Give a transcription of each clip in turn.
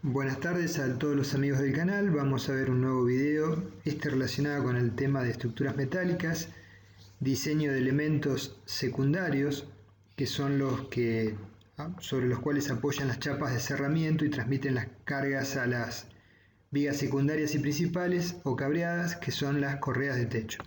Buenas tardes a todos los amigos del canal. Vamos a ver un nuevo video, relacionado con el tema de estructuras metálicas, diseño de elementos secundarios, que son sobre los cuales apoyan las chapas de cerramiento y transmiten las cargas a las vigas secundarias y principales o cabreadas, que son las correas de techo.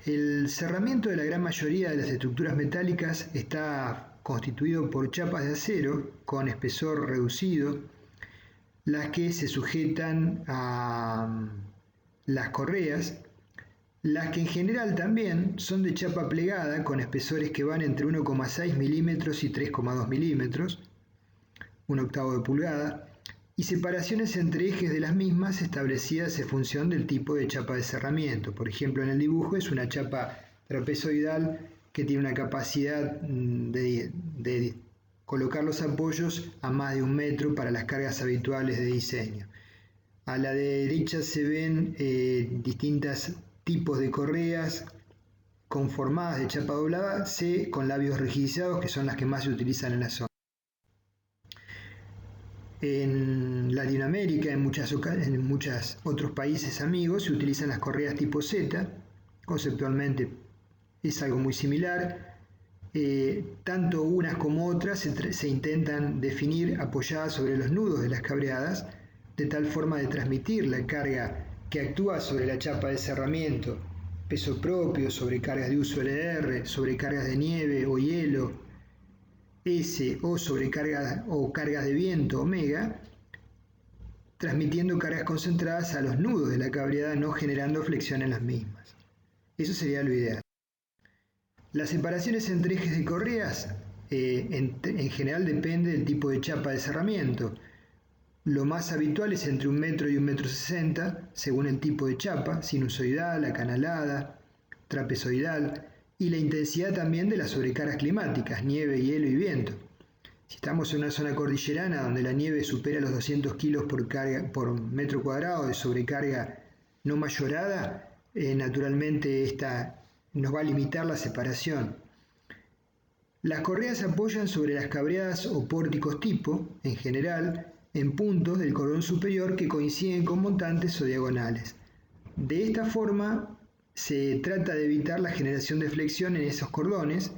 El cerramiento de la gran mayoría de las estructuras metálicas está constituido por chapas de acero con espesor reducido, las que se sujetan a las correas, las que en general también son de chapa plegada con espesores que van entre 1,6 milímetros y 3,2 milímetros, un octavo de pulgada, y separaciones entre ejes de las mismas establecidas en función del tipo de chapa de cerramiento. Por ejemplo, en el dibujo es una chapa trapezoidal que tiene una capacidad de colocar los apoyos a más de 1 metro para las cargas habituales de diseño. A la derecha se ven distintos tipos de correas conformadas de chapa doblada C con labios rigidizados, que son las que más se utilizan en la zona. En Latinoamérica, en muchos otros países amigos, se utilizan las correas tipo Z. Conceptualmente es algo muy similar. Tanto unas como otras se intentan definir apoyadas sobre los nudos de las cabreadas, de tal forma de transmitir la carga que actúa sobre la chapa de cerramiento, peso propio, sobrecargas de uso LR, sobrecargas de nieve o hielo, S o sobrecargas o cargas de viento omega, transmitiendo cargas concentradas a los nudos de la cabreada, no generando flexión en las mismas. Eso sería lo ideal. Las separaciones entre ejes de correas en general depende del tipo de chapa de cerramiento. Lo más habitual es entre 1 metro y 1,60 m, según el tipo de chapa, sinusoidal, acanalada, trapezoidal, y la intensidad también de las sobrecargas climáticas, nieve, hielo y viento. Si estamos en una zona cordillerana donde la nieve supera los 200 kilos por metro cuadrado de sobrecarga no mayorada, naturalmente esta nos va a limitar la separación. Las correas apoyan sobre las cabreadas o pórticos tipo, en general, en puntos del cordón superior que coinciden con montantes o diagonales. De esta forma, se trata de evitar la generación de flexión en esos cordones,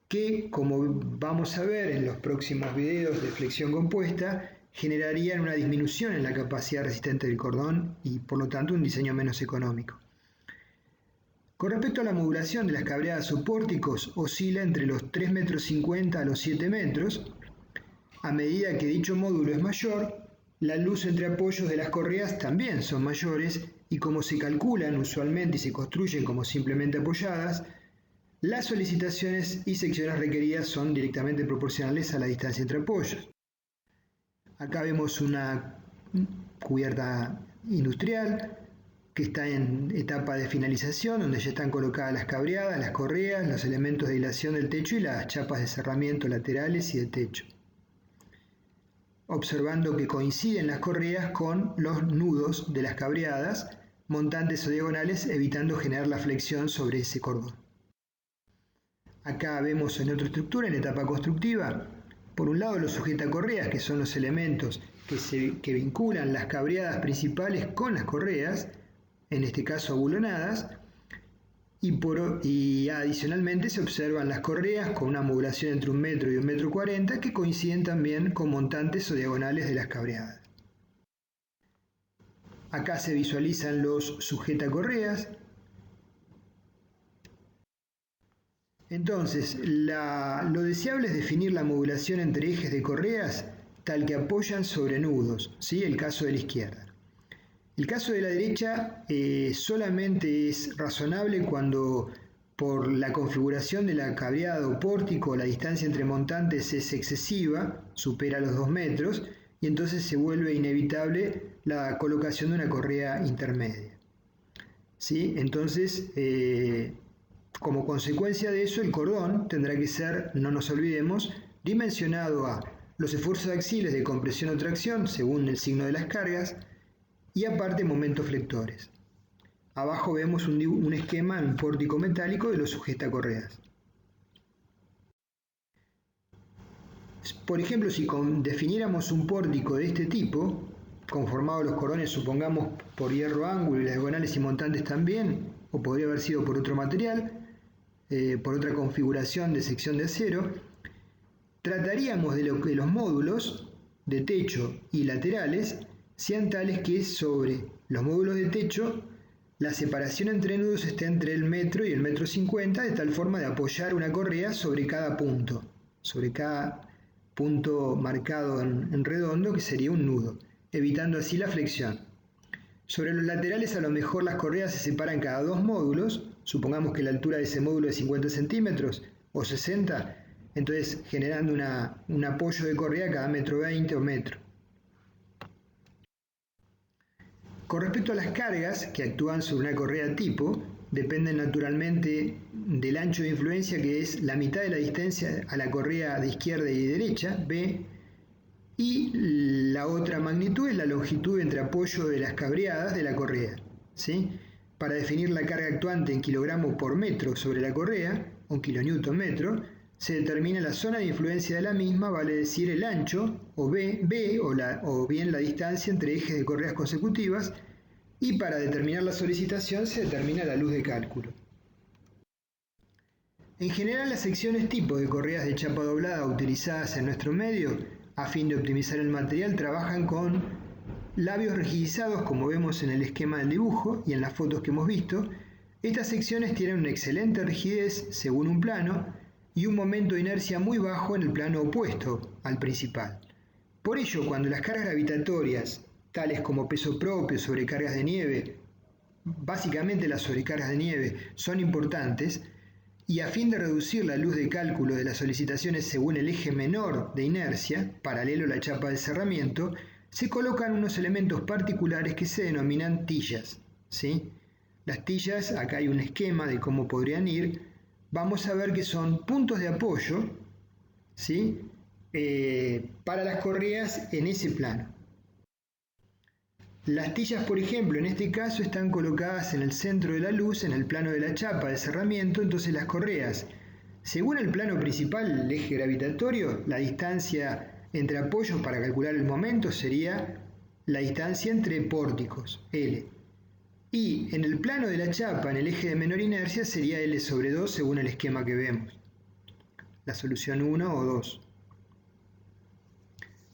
que, como vamos a ver en los próximos videos de flexión compuesta, generarían una disminución en la capacidad resistente del cordón y, por lo tanto, un diseño menos económico. Con respecto a la modulación de las cabreadas o pórticos, oscila entre los 3,50 m a los 7 metros. A medida que dicho módulo es mayor, la luz entre apoyos de las correas también son mayores, y como se calculan usualmente y se construyen como simplemente apoyadas, las solicitaciones y secciones requeridas son directamente proporcionales a la distancia entre apoyos. Acá vemos una cubierta industrial que está en etapa de finalización, donde ya están colocadas las cabreadas, las correas, los elementos de hilación del techo y las chapas de cerramiento laterales y de techo, observando que coinciden las correas con los nudos de las cabreadas, montantes o diagonales, evitando generar la flexión sobre ese cordón. Acá vemos en otra estructura, en etapa constructiva, por un lado los sujetacorreas, que son los elementos que vinculan las cabreadas principales con las correas, en este caso abulonadas, y adicionalmente se observan las correas con una modulación entre 1 metro y 1,40 m, que coinciden también con montantes o diagonales de las cabreadas. Acá se visualizan los sujetacorreas. Entonces, lo deseable es definir la modulación entre ejes de correas tal que apoyan sobre nudos, ¿sí? El caso de la izquierda. El caso de la derecha solamente es razonable cuando, por la configuración de la cabreada o pórtico, la distancia entre montantes es excesiva, supera los 2 metros, y entonces se vuelve inevitable la colocación de una correa intermedia, ¿sí? Entonces, como consecuencia de eso, el cordón tendrá que ser, no nos olvidemos, dimensionado a los esfuerzos axiles de compresión o tracción según el signo de las cargas, y aparte momentos flectores. Abajo vemos un esquema en un pórtico metálico de los sujetacorreas. Por ejemplo, si definiéramos un pórtico de este tipo, conformado los cordones, supongamos, por hierro ángulo y las diagonales y montantes también, o podría haber sido por otro material, por otra configuración de sección de acero, trataríamos de que los módulos de techo y laterales sean tales que sobre los módulos de techo la separación entre nudos esté entre el metro y el metro 50, de tal forma de apoyar una correa sobre cada punto marcado en redondo, que sería un nudo, evitando así la flexión. Sobre los laterales, a lo mejor las correas se separan cada dos módulos, supongamos que la altura de ese módulo es 50 centímetros o 60, entonces generando un apoyo de correa cada metro 20 o metro. Con respecto a las cargas que actúan sobre una correa tipo, dependen naturalmente del ancho de influencia, que es la mitad de la distancia a la correa de izquierda y derecha, B, y la otra magnitud es la longitud entre apoyo de las cabreadas de la correa, ¿sí? Para definir la carga actuante en kilogramo por metro sobre la correa, o kilonewton metro, se determina la zona de influencia de la misma, vale decir el ancho, o B, o bien la distancia entre ejes de correas consecutivas, y para determinar la solicitación se determina la luz de cálculo. En general, las secciones tipo de correas de chapa doblada utilizadas en nuestro medio, a fin de optimizar el material, trabajan con labios rigidizados, como vemos en el esquema del dibujo y en las fotos que hemos visto. Estas secciones tienen una excelente rigidez según un plano y un momento de inercia muy bajo en el plano opuesto al principal. Por ello, cuando las cargas gravitatorias, tales como peso propio, sobrecargas de nieve, básicamente las sobrecargas de nieve, son importantes, y a fin de reducir la luz de cálculo de las solicitaciones según el eje menor de inercia, paralelo a la chapa de cerramiento, se colocan unos elementos particulares que se denominan tillas, ¿sí? Las tillas, acá hay un esquema de cómo podrían ir. Vamos a ver que son puntos de apoyo, ¿sí? Para las correas en ese plano. Las tillas, por ejemplo, en este caso están colocadas en el centro de la luz, en el plano de la chapa de cerramiento. Entonces las correas, según el plano principal, el eje gravitatorio, la distancia entre apoyos para calcular el momento sería la distancia entre pórticos, L. Y en el plano de la chapa, en el eje de menor inercia, sería L sobre 2 según el esquema que vemos. La solución 1 o 2.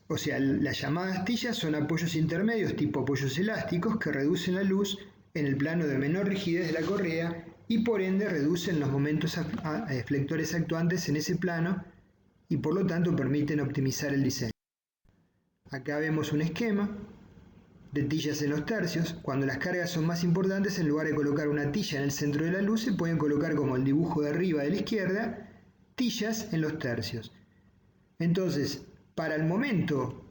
O sea, las llamadas tillas son apoyos intermedios tipo apoyos elásticos que reducen la luz en el plano de menor rigidez de la correa y por ende reducen los momentos flectores actuantes en ese plano y por lo tanto permiten optimizar el diseño. Acá vemos un esquema de tillas en los tercios. Cuando las cargas son más importantes, en lugar de colocar una tilla en el centro de la luz, se pueden colocar, como el dibujo de arriba de la izquierda, tillas en los tercios. Entonces, para el momento,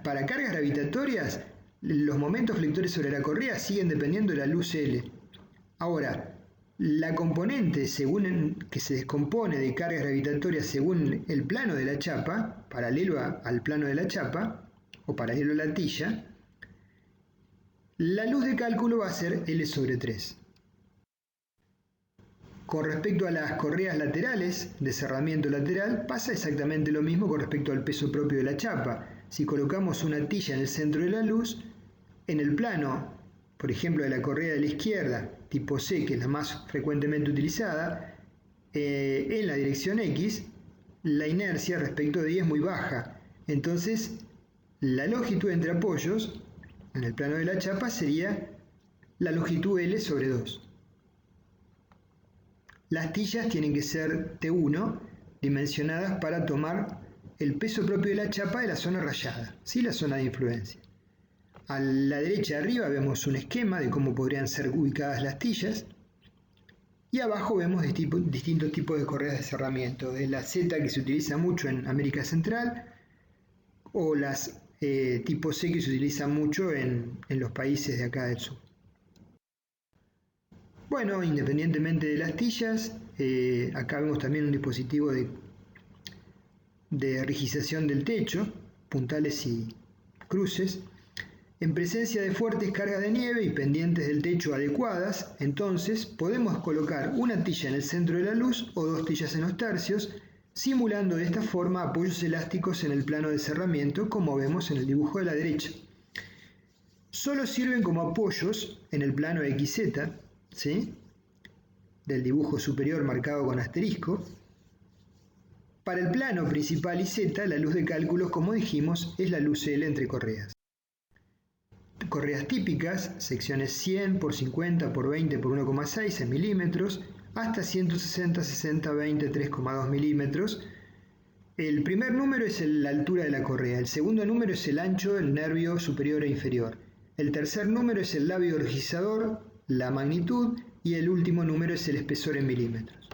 para cargas gravitatorias, los momentos flectores sobre la correa siguen dependiendo de la luz L. Ahora, la componente que se descompone de cargas gravitatorias según el plano de la chapa, paralelo al plano de la chapa, o paralelo a la tilla, la luz de cálculo va a ser L sobre 3. Con respecto a las correas laterales de cerramiento lateral, pasa exactamente lo mismo con respecto al peso propio de la chapa. Si colocamos una tilla en el centro de la luz, en el plano, por ejemplo, de la correa de la izquierda, tipo C, que es la más frecuentemente utilizada, en la dirección X, la inercia respecto de Y es muy baja. Entonces, la longitud entre apoyos, en el plano de la chapa, sería la longitud L sobre 2. Las tillas tienen que ser T1, dimensionadas para tomar el peso propio de la chapa de la zona rayada, ¿sí? La zona de influencia. A la derecha de arriba vemos un esquema de cómo podrían ser ubicadas las tillas. Y abajo vemos distintos tipos de correas de cerramiento, de la Z, que se utiliza mucho en América Central, o las tipo C, que se utiliza mucho en los países de acá del sur. Bueno, independientemente de las tillas, acá vemos también un dispositivo de rigidización del techo, puntales y cruces. En presencia de fuertes cargas de nieve y pendientes del techo adecuadas, entonces podemos colocar una tilla en el centro de la luz o dos tillas en los tercios, simulando de esta forma apoyos elásticos en el plano de cerramiento, como vemos en el dibujo de la derecha. Solo sirven como apoyos en el plano XZ, ¿sí?, del dibujo superior marcado con asterisco. Para el plano principal y Z, la luz de cálculos, como dijimos, es la luz L entre correas. Correas típicas, secciones 100 por 50 por 20 por 1,6 en milímetros, hasta 160, 60, 20, 3,2 milímetros. El primer número es la altura de la correa, el segundo número es el ancho del nervio superior e inferior, el tercer número es el labio organizador, la magnitud, y el último número es el espesor en milímetros.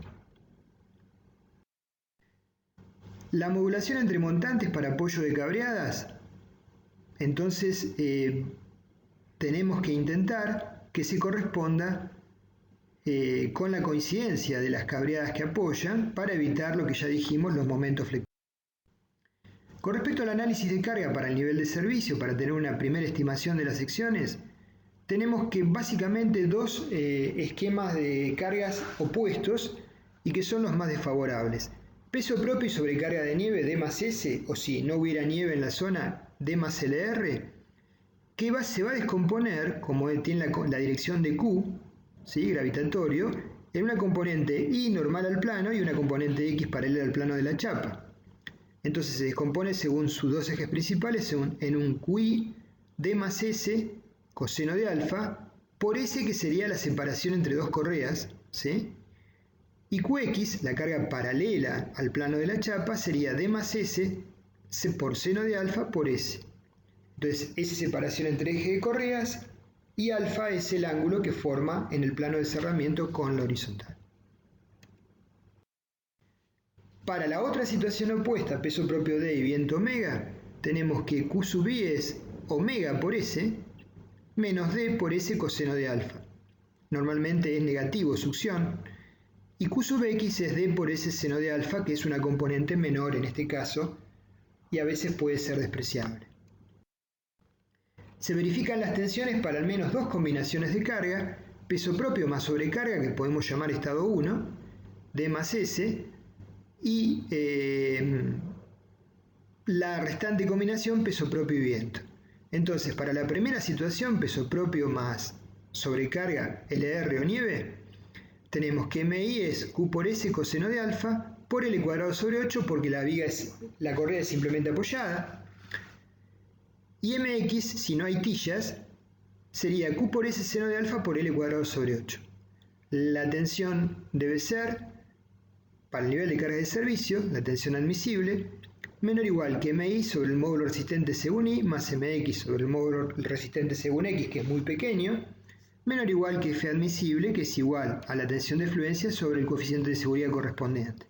La modulación entre montantes para apoyo de cabreadas, entonces tenemos que intentar que se corresponda con la coincidencia de las cabreadas que apoyan para evitar lo que ya dijimos, los momentos flexibles. Con respecto al análisis de carga para el nivel de servicio, para tener una primera estimación de las secciones, tenemos que básicamente dos esquemas de cargas opuestos y que son los más desfavorables. Peso propio y sobrecarga de nieve D más S, o si no hubiera nieve en la zona, D más LR, que se va a descomponer, como tiene la dirección de Q, ¿sí?, gravitatorio, en una componente Y normal al plano y una componente X paralela al plano de la chapa. Entonces se descompone según sus dos ejes principales en un QI D más S coseno de alfa por S, que sería la separación entre dos correas, ¿sí?, y QX, la carga paralela al plano de la chapa, sería D más S por seno de alfa por S. Entonces, S separación entre eje de correas y alfa es el ángulo que forma en el plano de cerramiento con la horizontal. Para la otra situación opuesta, peso propio D y viento omega, tenemos que Q sub I es omega por S menos D por S coseno de alfa. Normalmente es negativo succión. Y Q sub X es D por S seno de alfa, que es una componente menor en este caso, y a veces puede ser despreciable. Se verifican las tensiones para al menos dos combinaciones de carga, peso propio más sobrecarga, que podemos llamar estado 1, D más S, y la restante combinación peso propio y viento. Entonces, para la primera situación, peso propio más sobrecarga LR o nieve, tenemos que MI es Q por S coseno de alfa por L cuadrado sobre 8, porque la correa es simplemente apoyada. Y MX, si no hay tillas, sería Q por S seno de alfa por L cuadrado sobre 8. La tensión debe ser, para el nivel de carga de servicio, la tensión admisible, menor o igual que MI sobre el módulo resistente según I más MX sobre el módulo resistente según X, que es muy pequeño, menor o igual que F admisible, que es igual a la tensión de fluencia sobre el coeficiente de seguridad correspondiente.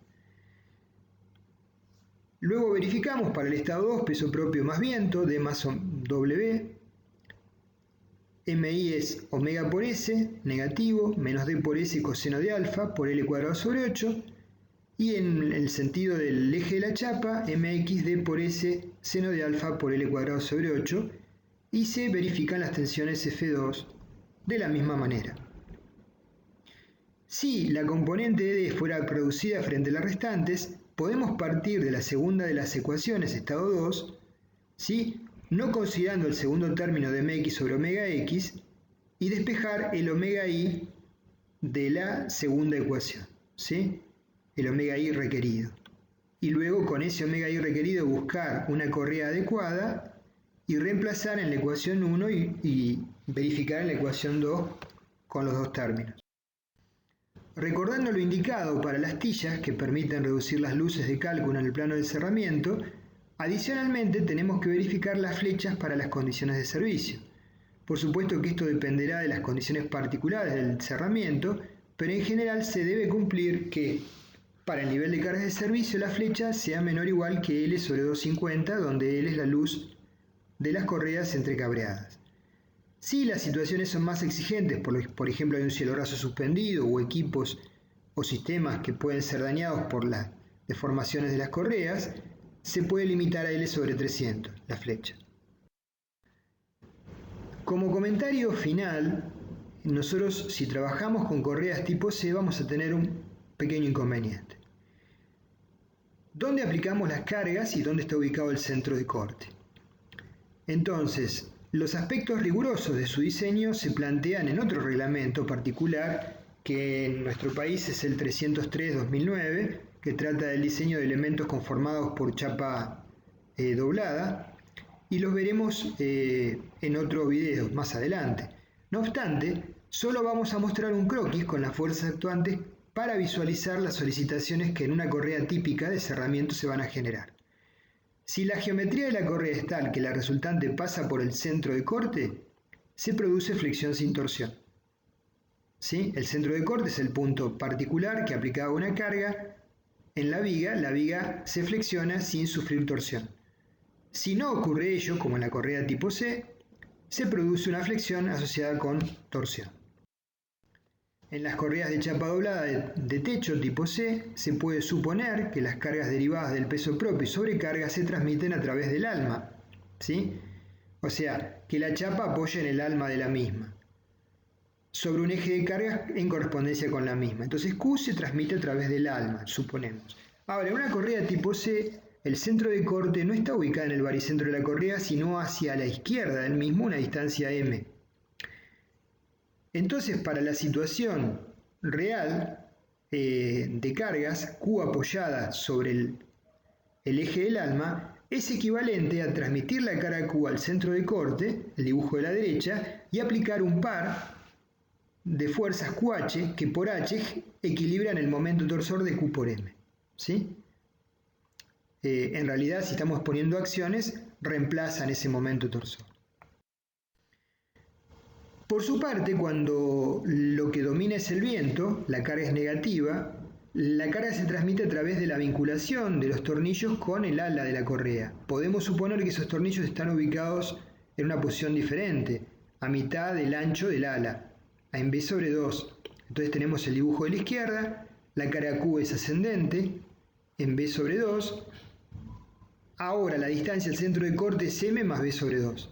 Luego verificamos para el estado 2, peso propio más viento, D más W, MI es omega por S, negativo, menos D por S coseno de alfa por L cuadrado sobre 8, y en el sentido del eje de la chapa, MX D por S seno de alfa por L cuadrado sobre 8, y se verifican las tensiones F2 de la misma manera. Si la componente D fuera producida frente a las restantes, podemos partir de la segunda de las ecuaciones, estado 2, ¿sí?, no considerando el segundo término de mx sobre omega x, y despejar el omega i de la segunda ecuación, ¿sí?, el omega i requerido. Y luego con ese omega i requerido buscar una correa adecuada y reemplazar en la ecuación 1 y verificar en la ecuación 2 con los dos términos. Recordando lo indicado para las tillas que permiten reducir las luces de cálculo en el plano de cerramiento, adicionalmente tenemos que verificar las flechas para las condiciones de servicio. Por supuesto que esto dependerá de las condiciones particulares del cerramiento, pero en general se debe cumplir que para el nivel de carga de servicio la flecha sea menor o igual que L sobre 250, donde L es la luz de las correas entrecabreadas. Si las situaciones son más exigentes, por ejemplo hay un cielo raso suspendido o equipos o sistemas que pueden ser dañados por las deformaciones de las correas, se puede limitar a L sobre 300, la flecha. Como comentario final, nosotros si trabajamos con correas tipo C vamos a tener un pequeño inconveniente. ¿Dónde aplicamos las cargas y dónde está ubicado el centro de corte? Entonces, los aspectos rigurosos de su diseño se plantean en otro reglamento particular que en nuestro país es el 303/2009, que trata del diseño de elementos conformados por chapa doblada, y los veremos en otro video más adelante. No obstante, solo vamos a mostrar un croquis con las fuerzas actuantes para visualizar las solicitaciones que en una correa típica de cerramiento se van a generar. Si la geometría de la correa es tal que la resultante pasa por el centro de corte, se produce flexión sin torsión. ¿Sí? El centro de corte es el punto particular que aplicada una carga en la viga se flexiona sin sufrir torsión. Si no ocurre ello, como en la correa tipo C, se produce una flexión asociada con torsión. En las correas de chapa doblada de techo tipo C, se puede suponer que las cargas derivadas del peso propio y sobrecarga se transmiten a través del alma, ¿sí? O sea, que la chapa apoya en el alma de la misma, sobre un eje de cargas en correspondencia con la misma. Entonces Q se transmite a través del alma, suponemos. Ahora, en una correa tipo C, el centro de corte no está ubicado en el baricentro de la correa, sino hacia la izquierda del mismo, una distancia m. Entonces, para la situación real de cargas, Q apoyada sobre el eje del alma, es equivalente a transmitir la carga Q al centro de corte, el dibujo de la derecha, y aplicar un par de fuerzas QH que por H equilibran el momento torsor de Q por M. ¿Sí? En realidad, si estamos poniendo acciones, reemplazan ese momento torsor. Por su parte, cuando lo que domina es el viento, la carga es negativa, la carga se transmite a través de la vinculación de los tornillos con el ala de la correa. Podemos suponer que esos tornillos están ubicados en una posición diferente, a mitad del ancho del ala, en B/2. Entonces tenemos el dibujo de la izquierda, la carga Q es ascendente, en B/2. Ahora la distancia al centro de corte es M más B/2.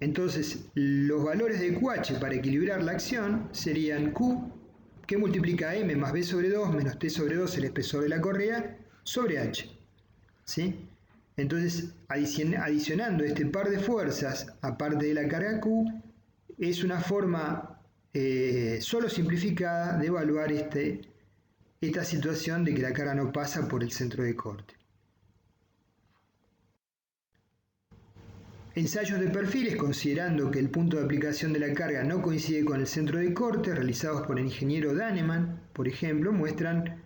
Entonces, los valores de QH para equilibrar la acción serían Q, que multiplica M más B/2 menos T/2, el espesor de la correa, sobre H. ¿Sí? Entonces, adicionando este par de fuerzas aparte de la carga Q, es una forma solo simplificada de evaluar esta situación de que la carga no pasa por el centro de corte. Ensayos de perfiles, considerando que el punto de aplicación de la carga no coincide con el centro de corte, realizados por el ingeniero Daneman, por ejemplo, muestran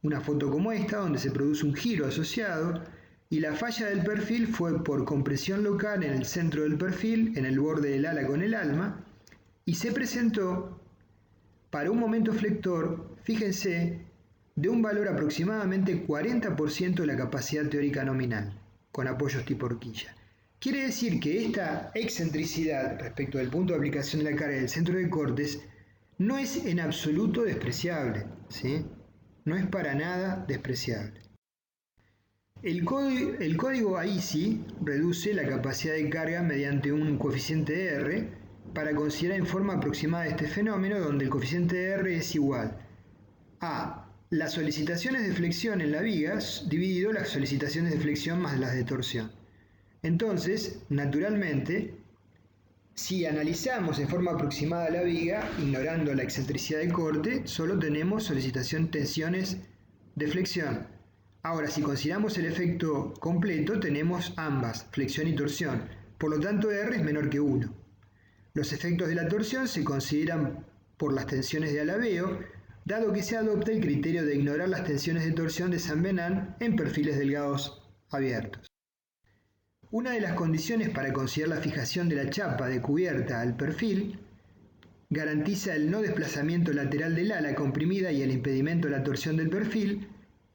una foto como esta, donde se produce un giro asociado y la falla del perfil fue por compresión local en el centro del perfil, en el borde del ala con el alma, y se presentó para un momento flector, fíjense, de un valor aproximadamente 40% de la capacidad teórica nominal, con apoyos tipo horquilla. Quiere decir que esta excentricidad respecto del punto de aplicación de la carga del centro de cortes no es en absoluto despreciable, ¿sí? No es para nada despreciable. El código AISI reduce la capacidad de carga mediante un coeficiente R para considerar en forma aproximada este fenómeno, donde el coeficiente R es igual a las solicitaciones de flexión en la viga dividido las solicitaciones de flexión más las de torsión. Entonces, naturalmente, si analizamos en forma aproximada la viga, ignorando la excentricidad de corte, solo tenemos tensiones de flexión. Ahora, si consideramos el efecto completo, tenemos ambas, flexión y torsión. Por lo tanto, R es menor que 1. Los efectos de la torsión se consideran por las tensiones de alabeo, dado que se adopta el criterio de ignorar las tensiones de torsión de San Venant en perfiles delgados abiertos. Una de las condiciones para considerar la fijación de la chapa de cubierta al perfil garantiza el no desplazamiento lateral del ala comprimida y el impedimento de la torsión del perfil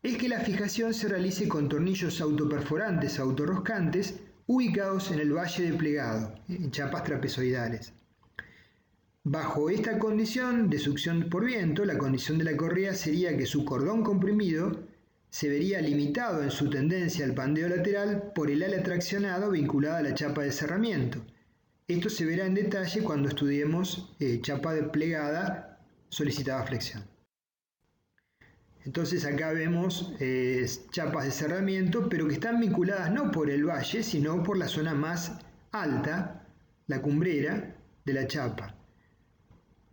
es que la fijación se realice con tornillos autoperforantes autorroscantes ubicados en el valle de plegado, en chapas trapezoidales. Bajo esta condición de succión por viento, la condición de la correa sería que su cordón comprimido se vería limitado en su tendencia al pandeo lateral por el ala traccionado vinculada a la chapa de cerramiento. Esto se verá en detalle cuando estudiemos chapa de plegada solicitada flexión. Entonces acá vemos chapas de cerramiento, pero que están vinculadas no por el valle, sino por la zona más alta, la cumbrera de la chapa.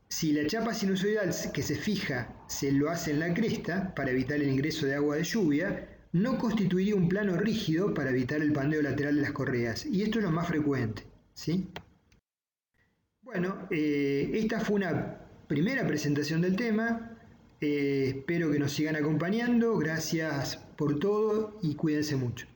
Si la chapa sinusoidal que se fija se lo hace en la cresta para evitar el ingreso de agua de lluvia, no constituiría un plano rígido para evitar el pandeo lateral de las correas. Y esto es lo más frecuente, ¿sí? Bueno, esta fue una primera presentación del tema. Espero que nos sigan acompañando. Gracias por todo y cuídense mucho.